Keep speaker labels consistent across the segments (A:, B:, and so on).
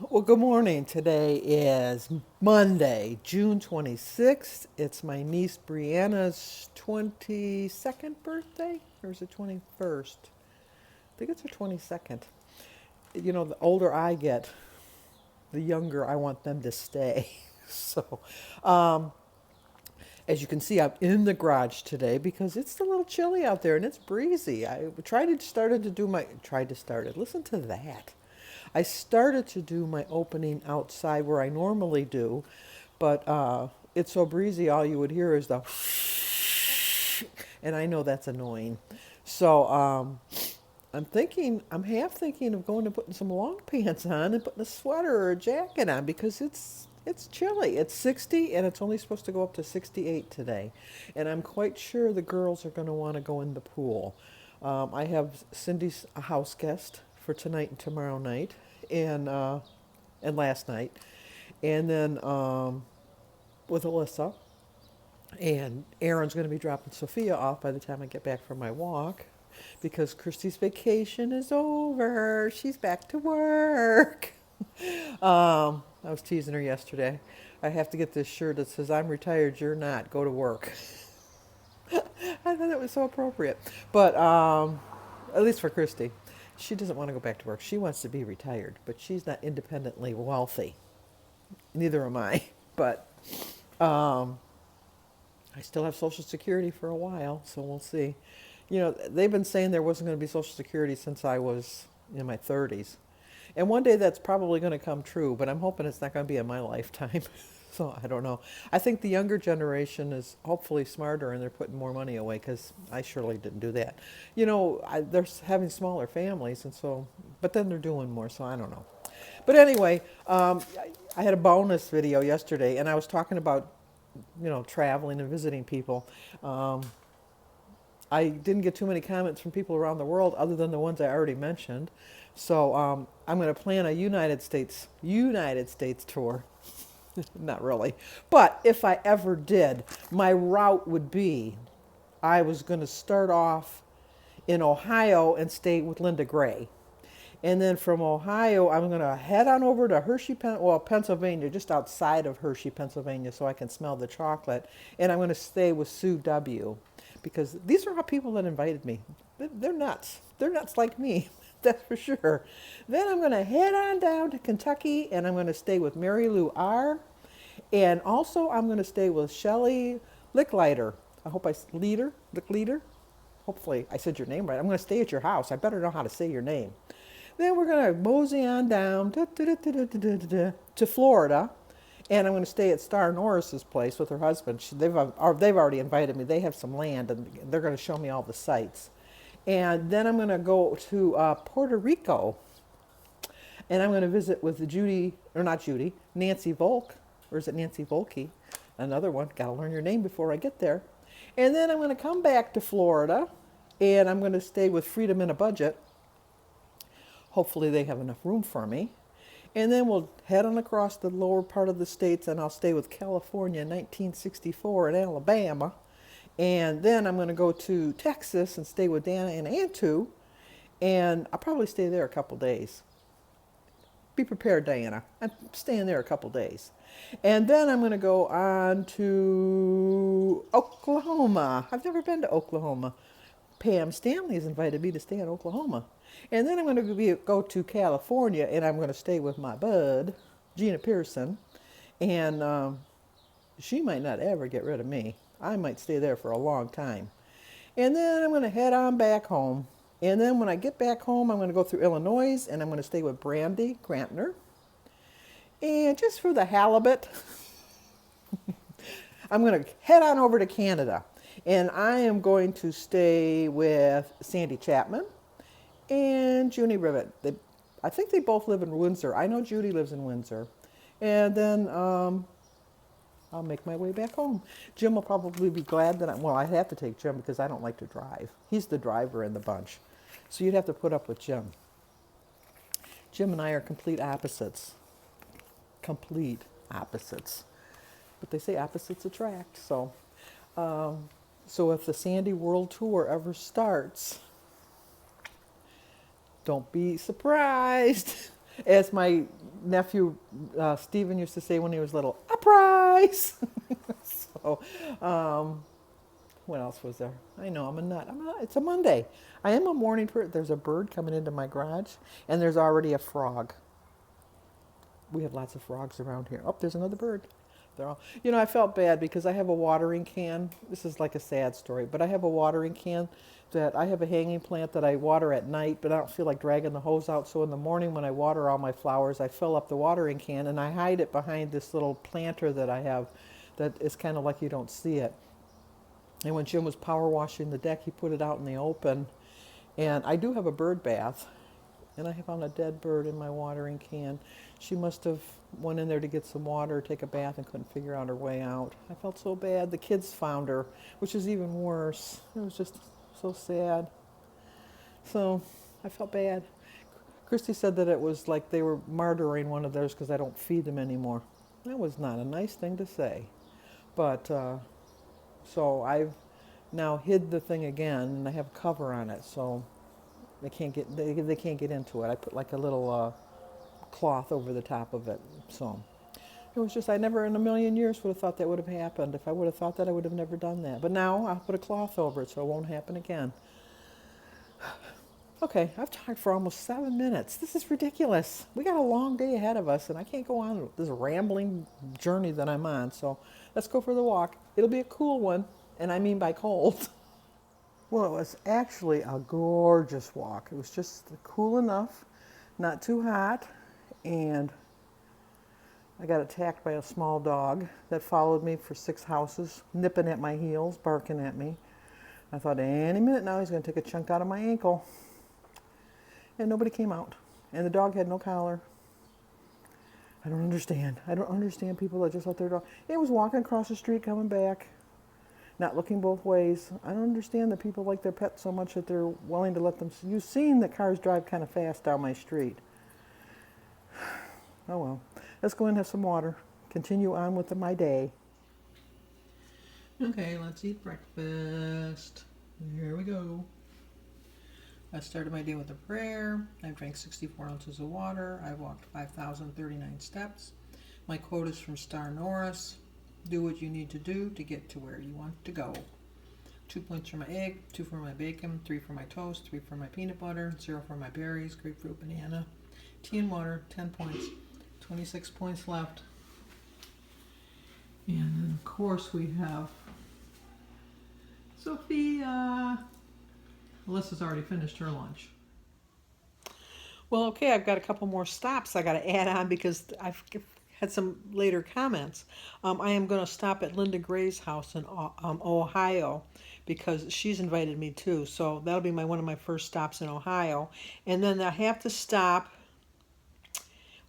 A: Well, good morning. Today is Monday, June 26th. It's my niece Brianna's 22nd birthday, or is it 21st? I think it's her 22nd. You know, the older I get, the younger I want them to stay. So, um, as you can see, I'm in the garage today because it's a little chilly out there and it's breezy. Tried to start it. Listen to that. I started to do my opening outside where I normally do, but it's so breezy, all you would hear is the, and I know that's annoying. So I'm half thinking of going and putting some long pants on and putting a sweater or a jacket on because it's chilly. It's 60 and it's only supposed to go up to 68 today. And I'm quite sure the girls are going to want to go in the pool. I have Cindy's a house guest for tonight and tomorrow night and last night. And then with Alyssa. And Aaron's going to be dropping Sophia off by the time I get back from my walk because Christy's vacation is over. She's back to work. I was teasing her yesterday. I have to get this shirt that says, "I'm retired, you're not. Go to work." I thought that was so appropriate. But at least for Christy, she doesn't want to go back to work. She wants to be retired, but she's not independently wealthy. Neither am I. But I still have Social Security for a while, so we'll see. You know, they've been saying there wasn't going to be Social Security since I was in my 30s. And one day that's probably going to come true, but I'm hoping it's not going to be in my lifetime. So I don't know. I think the younger generation is hopefully smarter and they're putting more money away because I surely didn't do that. You know, they're having smaller families, and so, but then they're doing more, so I don't know. But anyway, I had a bonus video yesterday, and I was talking about, traveling and visiting people. Um, I didn't get too many comments from people around the world other than the ones I already mentioned. So I'm going to plan a United States tour. Not really. But if I ever did, my route would be I was going to start off in Ohio and stay with Linda Gray. And then from Ohio, I'm going to head on over to Pennsylvania, just outside of Hershey, Pennsylvania, so I can smell the chocolate. And I'm going to stay with Sue W. Because these are all people that invited me. They're nuts. They're nuts like me, that's for sure. Then I'm going to head on down to Kentucky, and I'm going to stay with Mary Lou R. And also, I'm going to stay with Shelley Licklider. I hope I leader, Lickleader. Hopefully, I said your name right. I'm going to stay at your house. I better know how to say your name. Then we're going to mosey on down to Florida, and I'm going to stay at Star Norris's place with her husband. They've already invited me. They have some land, and they're going to show me all the sights. And then I'm going to go to Puerto Rico, and I'm going to visit with Nancy Volk, or is it Nancy Volke? Another one. Got to learn your name before I get there. And then I'm going to come back to Florida, and I'm going to stay with Freedom in a Budget. Hopefully they have enough room for me. And then we'll head on across the lower part of the states, and I'll stay with California 1964 and Alabama. And then I'm going to go to Texas and stay with Dana and Antu, and I'll probably stay there a couple days. Be prepared, Diana. I'm staying there a couple days. And then I'm going to go on to Oklahoma. I've never been to Oklahoma. Pam Stanley has invited me to stay in Oklahoma. And then I'm going to go to California, and I'm going to stay with my bud, Gina Pearson. And she might not ever get rid of me. I might stay there for a long time. And then I'm going to head on back home. And then when I get back home, I'm going to go through Illinois, and I'm going to stay with Brandy Grantner. And just for the halibut, I'm going to head on over to Canada. And I am going to stay with Sandy Chapman and Junie Rivet. I think they both live in Windsor. I know Judy lives in Windsor. And then I'll make my way back home. Jim will probably be glad that I have to take Jim because I don't like to drive. He's the driver in the bunch. So you'd have to put up with Jim. Jim and I are complete opposites. Complete opposites. But they say opposites attract. So if the Sandy World Tour ever starts, don't be surprised. As my nephew Stephen used to say when he was little, "A prize." So, what else was there? I know I'm a nut. I'm a nut. It's a Monday. I am a morning person. There's a bird coming into my garage, and there's already a frog. We have lots of frogs around here. Oh, there's another bird. They're all, I felt bad because I have a watering can. This is like a sad story, but I have a watering can that I have a hanging plant that I water at night, but I don't feel like dragging the hose out. So in the morning when I water all my flowers, I fill up the watering can and I hide it behind this little planter that I have that is kind of like you don't see it. And when Jim was power washing the deck, he put it out in the open. And I do have a bird bath, and I found a dead bird in my watering can. She must have went in there to get some water, take a bath, and couldn't figure out her way out. I felt so bad. The kids found her, which is even worse. It was just so sad. So I felt bad. Christy said that it was like they were martyring one of theirs because I don't feed them anymore. That was not a nice thing to say. But so I've now hid the thing again, and I have a cover on it, so they can't get into it. I put like a little cloth over the top of it. So it was just I never in a million years would have thought that would have happened. If I would have thought that, I would have never done that. But now I'll put a cloth over it so it won't happen again. Okay, I've talked for almost 7 minutes. This is ridiculous. We got a long day ahead of us, and I can't go on this rambling journey that I'm on. So let's go for the walk. It'll be a cool one, and I mean by cold. Well, it was actually a gorgeous walk. It was just cool enough, not too hot, and I got attacked by a small dog that followed me for 6 houses, nipping at my heels, barking at me. I thought any minute now he's going to take a chunk out of my ankle. And nobody came out. And the dog had no collar. I don't understand. I don't understand people that just let their dog. It was walking across the street, coming back, not looking both ways. I don't understand that people like their pets so much that they're willing to let them. You've seen that cars drive kind of fast down my street. Oh well. Let's go and have some water. Continue on with my day. Okay, let's eat breakfast. Here we go. I started my day with a prayer. I drank 64 ounces of water. I walked 5,039 steps. My quote is from Star Norris. Do what you need to do to get to where you want to go. 2 points for my egg, 2 for my bacon, 3 for my toast, 3 for my peanut butter, 0 for my berries, grapefruit, banana, tea and water, 10 points. 26 points left. And then of course we have Sophia. Alyssa's already finished her lunch. Well, okay, I've got a couple more stops I got to add on because I've had some later comments. I am going to stop at Linda Gray's house in Ohio because she's invited me too. So that'll be one of my first stops in Ohio. And then I have to stop.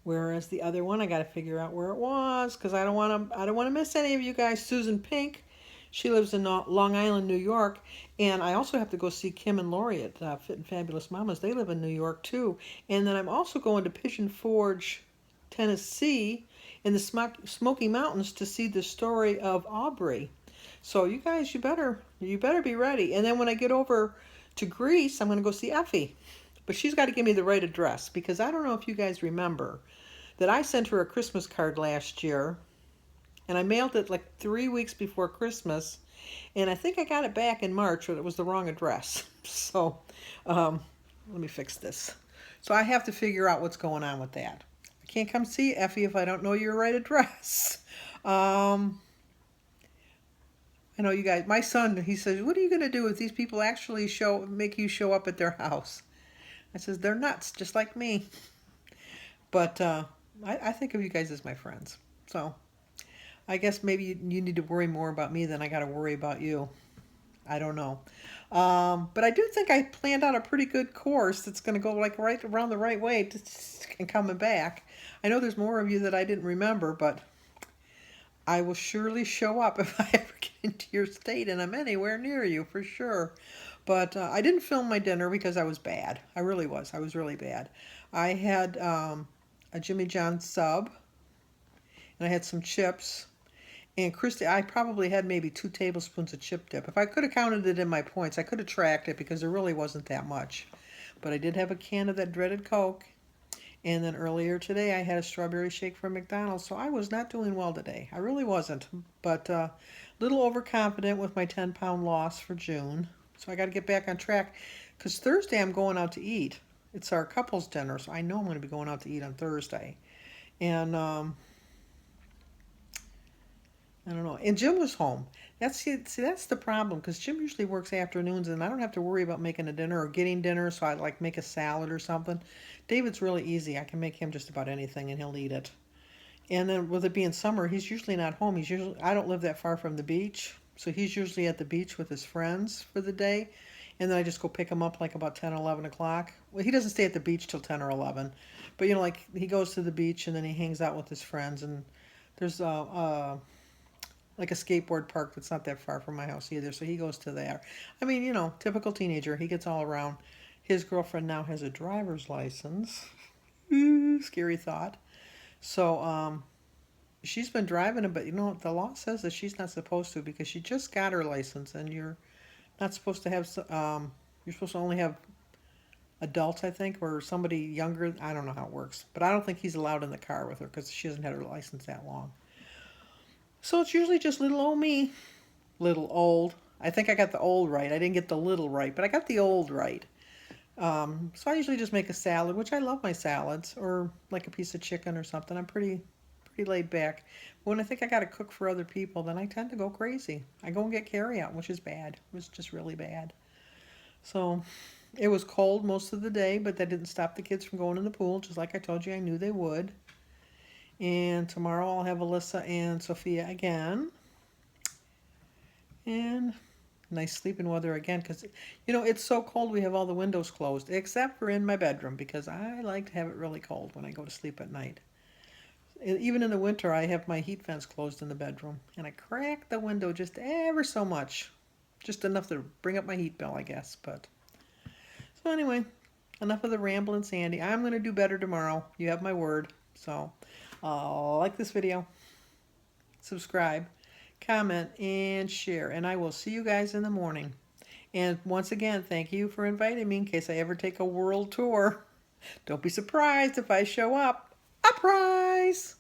A: Whereas the other one, I got to figure out where it was because I don't want to miss any of you guys. Susan Pink. She lives in Long Island, New York, and I also have to go see Kim and Lori at Fit and Fabulous Mamas. They live in New York, too. And then I'm also going to Pigeon Forge, Tennessee, in the Smoky Mountains to see the story of Aubrey. So you guys, you better be ready. And then when I get over to Greece, I'm going to go see Effie. But she's got to give me the right address because I don't know if you guys remember that I sent her a Christmas card last year. And I mailed it like 3 weeks before Christmas. And I think I got it back in March, but it was the wrong address. So let me fix this. So I have to figure out what's going on with that. I can't come see Effie if I don't know your right address. I know you guys, my son, he says, what are you going to do if these people actually make you show up at their house? I says, they're nuts, just like me. But I think of you guys as my friends. So I guess maybe you need to worry more about me than I got to worry about you. I don't know. But I do think I planned out a pretty good course that's going to go like right around the right way and coming back. I know there's more of you that I didn't remember, but I will surely show up if I ever get into your state and I'm anywhere near you for sure. But I didn't film my dinner because I was bad. I really was. I was really bad. I had a Jimmy John's sub, and I had some chips. And Christy, I probably had maybe 2 tablespoons of chip dip. If I could have counted it in my points, I could have tracked it because there really wasn't that much. But I did have a can of that dreaded Coke. And then earlier today, I had a strawberry shake from McDonald's, so I was not doing well today. I really wasn't, but a little overconfident with my 10-pound loss for June. So I got to get back on track because Thursday I'm going out to eat. It's our couples dinner, so I know I'm going to be going out to eat on Thursday. And I don't know. And Jim was home. That's the problem because Jim usually works afternoons, and I don't have to worry about making a dinner or getting dinner. So I like make a salad or something. David's really easy. I can make him just about anything, and he'll eat it. And then with it being summer, he's usually not home. I don't live that far from the beach, so he's usually at the beach with his friends for the day. And then I just go pick him up like about 10 or 11 o'clock. Well, he doesn't stay at the beach till 10 or 11. But, like he goes to the beach and then he hangs out with his friends. And there's like a skateboard park that's not that far from my house either. So he goes to there. I mean, typical teenager. He gets all around. His girlfriend now has a driver's license. Ooh, scary thought. So she's been driving it, but the law says that she's not supposed to because she just got her license, and you're not supposed to have. You're supposed to only have adults, I think, or somebody younger. I don't know how it works, but I don't think he's allowed in the car with her because she hasn't had her license that long. So it's usually just little old me, little old. I think I got the old right. I didn't get the little right, but I got the old right. So I usually just make a salad, which I love my salads, or like a piece of chicken or something. I'm pretty laid back. But when I think I got to cook for other people, then I tend to go crazy. I go and get carry out, which is bad. It was just really bad. So it was cold most of the day, but that didn't stop the kids from going in the pool, just like I told you I knew they would. And tomorrow I'll have Alyssa and Sophia again. And nice sleeping weather again because, it's so cold we have all the windows closed, except for in my bedroom because I like to have it really cold when I go to sleep at night. Even in the winter, I have my heat vents closed in the bedroom, and I crack the window just ever so much. Just enough to bring up my heat bill, I guess. But so anyway, enough of the rambling, Sandy. I'm going to do better tomorrow. You have my word. So like this video, subscribe, comment, and share. And I will see you guys in the morning. And once again, thank you for inviting me in case I ever take a world tour. Don't be surprised if I show up. A prize!